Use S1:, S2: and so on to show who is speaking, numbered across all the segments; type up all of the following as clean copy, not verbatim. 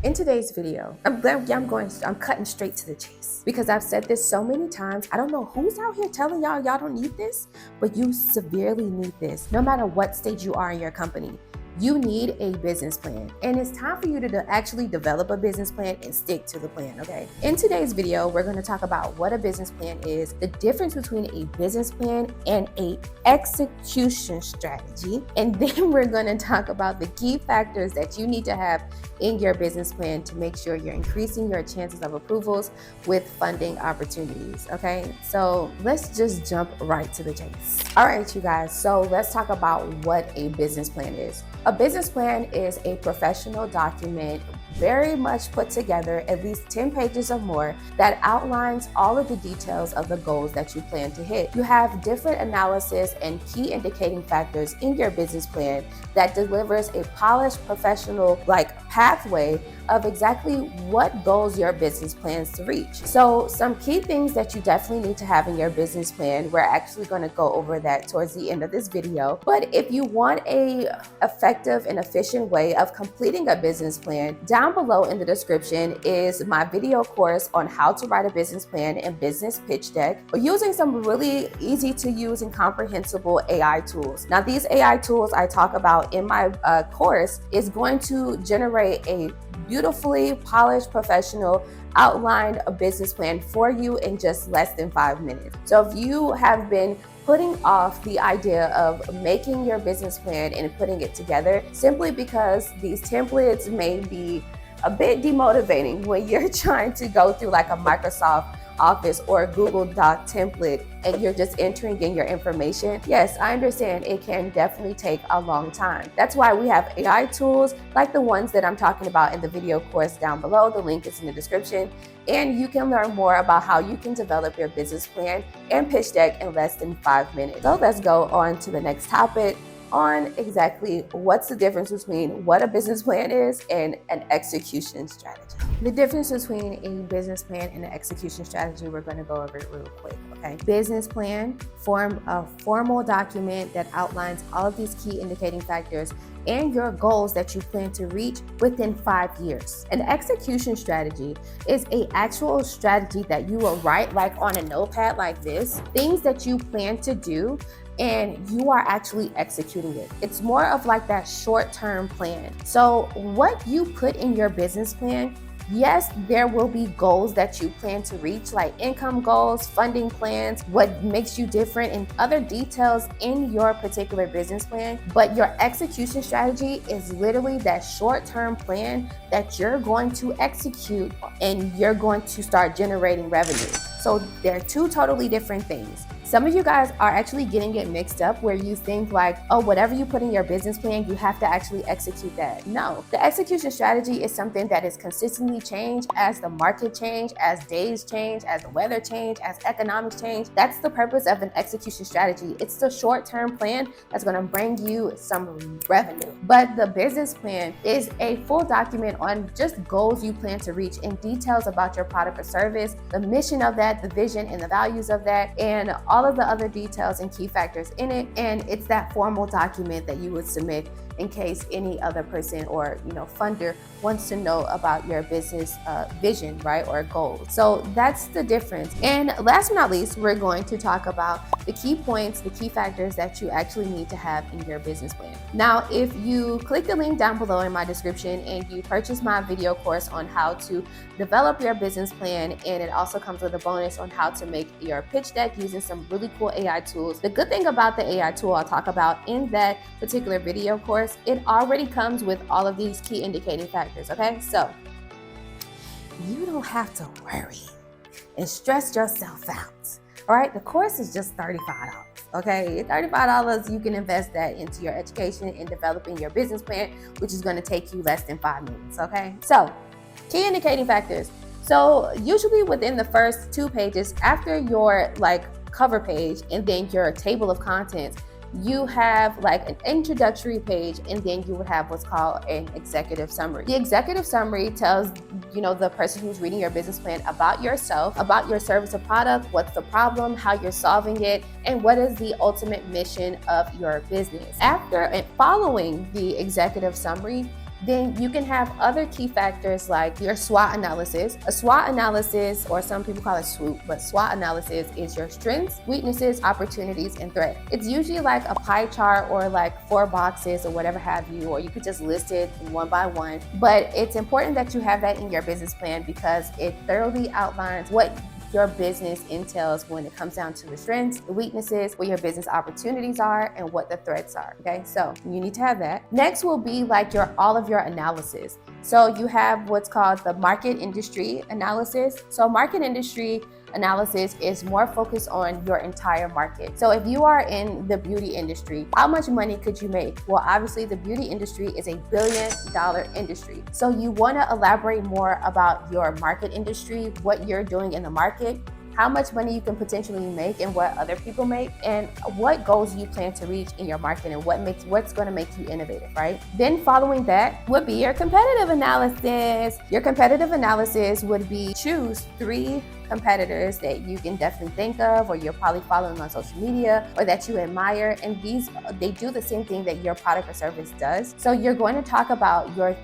S1: In today's video, I'm cutting straight to the chase because I've said this so many times. I don't know who's out here telling y'all don't need this, but you severely need this. No matter what stage you are in your company, you need a business plan, and it's time for you to actually develop a business plan and stick to the plan, okay? In today's video, we're going to talk about what a business plan is, the difference between a business plan and a execution strategy, and then we're going to talk about the key factors that you need to have in your business plan to make sure you're increasing your chances of approvals with funding opportunities, okay? So let's just jump right to the chase. All right, you guys, so let's talk about what a business plan is. A business plan is a professional document very much put together, at least 10 pages or more, that outlines all of the details of the goals that you plan to hit. You have different analysis and key indicating factors in your business plan that delivers a polished professional pathway of exactly what goals your business plans to reach. So some key things that you definitely need to have in your business plan, we're actually going to go over that towards the end of this video. But if you want a effective and efficient way of completing a business plan, down below in the description is my video course on how to write a business plan and business pitch deck using some really easy to use and comprehensible AI tools. Now, these AI tools I talk about in my course is going to generate a beautifully polished professional outlined a business plan for you in just less than 5 minutes. So if you have been putting off the idea of making your business plan and putting it together simply because these templates may be a bit demotivating when you're trying to go through like a Microsoft Office or a Google Doc template and you're just entering in your information, yes, I understand it can definitely take a long time. That's why we have AI tools like the ones that I'm talking about in the video course down below. The link is in the description, and you can learn more about how you can develop your business plan and pitch deck in less than 5 minutes. So let's go on to the next topic on exactly what's the difference between what a business plan is and an execution strategy. The difference between a business plan and an execution strategy, we're going to go over it real quick, okay? Business plan, form a formal document that outlines all of these key indicating factors and your goals that you plan to reach within 5 years. An execution strategy is an actual strategy that you will write like on a notepad like this, things that you plan to do, and you are actually executing it. It's more of like that short-term plan. So what you put in your business plan, yes, there will be goals that you plan to reach, like income goals, funding plans, what makes you different, and other details in your particular business plan. But your execution strategy is literally that short-term plan that you're going to execute and you're going to start generating revenue. So they're two totally different things. Some of you guys are actually getting it mixed up where you think like, oh, whatever you put in your business plan, you have to actually execute that. No, the execution strategy is something that is consistently changed as the market change, as days change, as the weather change, as economics change. That's the purpose of an execution strategy. It's the short-term plan that's going to bring you some revenue. But the business plan is a full document on just goals you plan to reach and details about your product or service, the mission of that, the vision and the values of that, and all of the other details and key factors in it. And it's that formal document that you would submit in case any other person or funder wants to know about your business vision, right, or goals. So that's the difference. And last but not least, we're going to talk about the key points, the key factors that you actually need to have in your business plan. Now, if you click the link down below in my description and you purchase my video course on how to develop your business plan, and it also comes with a bonus on how to make your pitch deck using some really cool AI tools. The good thing about the AI tool I'll talk about in that particular video course, it already comes with all of these key indicating factors, okay? So you don't have to worry and stress yourself out, all right? The course is just $35, okay? $35, you can invest that into your education and developing your business plan, which is gonna take you less than 5 minutes, okay? So key indicating factors. So usually within the first 2 pages, after your cover page and then your table of contents, you have like an introductory page, and then you would have what's called an executive summary. The executive summary tells the person who's reading your business plan about yourself, about your service or product, what's the problem, how you're solving it, and what is the ultimate mission of your business. After and following the executive summary, Then you can have other key factors like your SWOT analysis. A SWOT analysis, or some people call it SWOT, but SWOT analysis is your strengths, weaknesses, opportunities, and threats. It's usually like a pie chart or like 4 boxes or whatever have you, or you could just list it one by one. But it's important that you have that in your business plan because it thoroughly outlines what your business entails when it comes down to the strengths, the weaknesses, what your business opportunities are, and what the threats are. Okay, so you need to have that. Next will be like all of your analysis. So you have what's called the market industry analysis. So market industry analysis is more focused on your entire market. So if you are in the beauty industry, how much money could you make? Well, obviously the beauty industry is $1 billion industry. So you want to elaborate more about your market industry, what you're doing in the market, how much money you can potentially make and what other people make, and what goals you plan to reach in your market and what's going to make you innovative, right? Then following that would be your competitive analysis. Your competitive analysis would be choose 3 competitors that you can definitely think of, or you're probably following on social media, or that you admire, and they do the same thing that your product or service does. So you're going to talk about your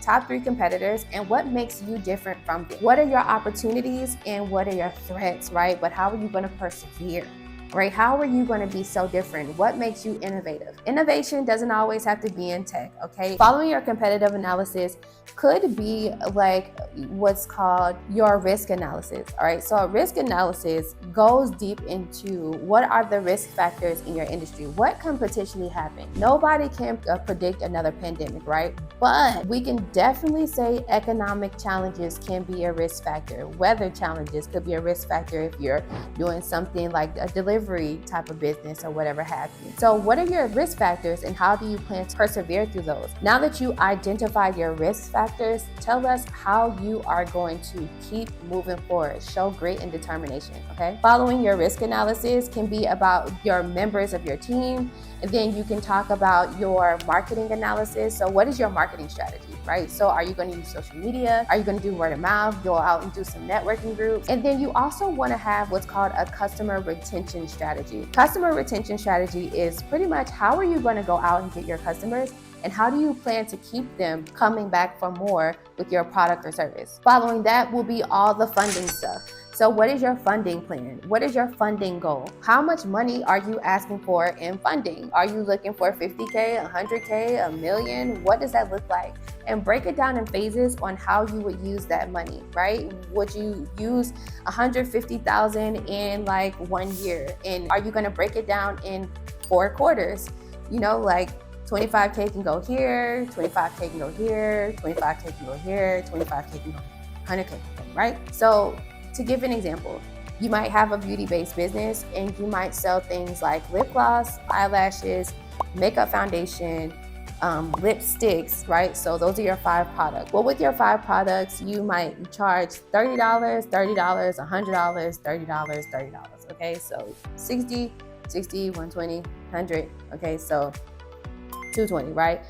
S1: top 3 competitors and what makes you different from them. What are your opportunities and what are your threats, right? But how are you going to persevere? Right? How are you going to be so different? What makes you innovative? Innovation doesn't always have to be in tech, okay? Following your competitive analysis could be like what's called your risk analysis, all right? So a risk analysis goes deep into what are the risk factors in your industry? What can potentially happen? Nobody can predict another pandemic, right? But we can definitely say economic challenges can be a risk factor. Weather challenges could be a risk factor if you're doing something like a delivery type of business or whatever have you. So what are your risk factors and how do you plan to persevere through those? Now that you identify your risk factors, tell us how you are going to keep moving forward. Show grit and determination, okay? Following your risk analysis can be about your members of your team, and then you can talk about your marketing analysis. So what is your marketing strategy, right? So are you going to use social media? Are you going to do word of mouth? Go out and do some networking groups? And then you also want to have what's called a customer retention strategy. Customer retention strategy is pretty much how are you going to go out and get your customers, and how do you plan to keep them coming back for more with your product or service? Following that will be all the funding stuff. So what is your funding plan? What is your funding goal? How much money are you asking for in funding? Are you looking for 50K, 100K, $1 million? What does that look like? And break it down in phases on how you would use that money, right? Would you use 150,000 in like 1 year? And are you going to break it down in 4 quarters? You know, like 25K can go here, 25K can go here, 25K can go here, 25K can go here, 100K, right? So to give an example, you might have a beauty-based business and you might sell things like lip gloss, eyelashes, makeup foundation, lipsticks, right? So those are your 5 products. Well, with your 5 products, you might charge $30, $30, $100, $30, $30, okay? So 60, 120, 100, okay? So 220, right?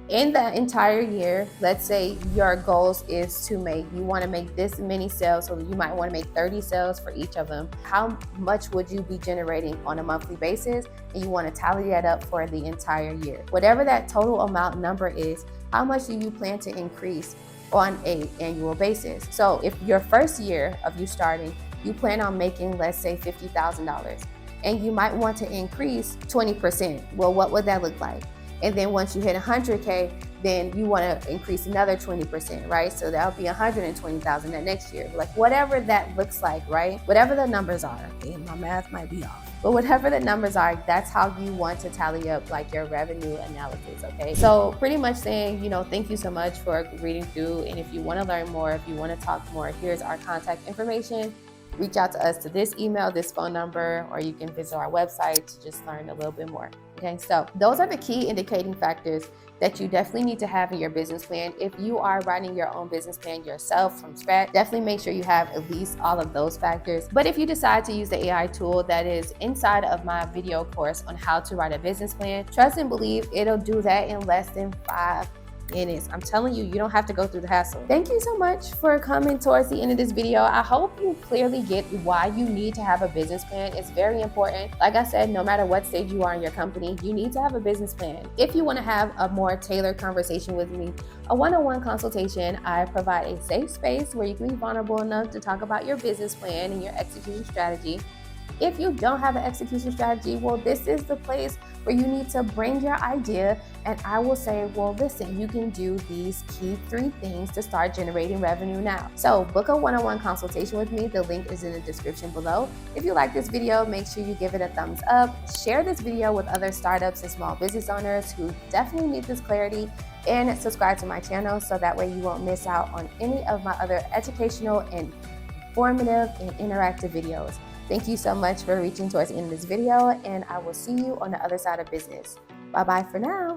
S1: In the entire year, let's say your goals is to you want to make this many sales, so you might want to make 30 sales for each of them. How much would you be generating on a monthly basis? And you want to tally that up for the entire year. Whatever that total amount number is, how much do you plan to increase on an annual basis? So if your first year of you starting, you plan on making, let's say, $50,000, and you might want to increase 20%. Well, what would that look like? And then once you hit 100K, then you want to increase another 20%, right? So that'll be 120,000 that next year. Like whatever that looks like, right? Whatever the numbers are, okay? My math might be off. But whatever the numbers are, that's how you want to tally up like your revenue analysis, okay? So pretty much saying, thank you so much for reading through. And if you want to learn more, if you want to talk more, here's our contact information. Reach out to us to this email, this phone number, or you can visit our website to just learn a little bit more. Okay, so those are the key indicating factors that you definitely need to have in your business plan. If you are writing your own business plan yourself from scratch, definitely make sure you have at least all of those factors. But if you decide to use the AI tool that is inside of my video course on how to write a business plan, trust and believe it'll do that in less than 5 minutes. I'm telling you, you don't have to go through the hassle. Thank you so much for coming towards the end of this video. I hope you clearly get why you need to have a business plan. It's very important. Like I said, no matter what stage you are in your company, you need to have a business plan. If you want to have a more tailored conversation with me, a one-on-one consultation, I provide a safe space where you can be vulnerable enough to talk about your business plan and your execution strategy. If you don't have an execution strategy, well, this is the place where you need to bring your idea, and I will say, well, listen, you can do these key 3 things to start generating revenue now. So book a one-on-one consultation with me. The link is in the description below. If you like this video, make sure you give it a thumbs up. Share this video with other startups and small business owners who definitely need this clarity, and subscribe to my channel so that way you won't miss out on any of my other educational and informative and interactive videos. Thank you so much for reaching towards the end of this video, and I will see you on the other side of business. Bye-bye for now.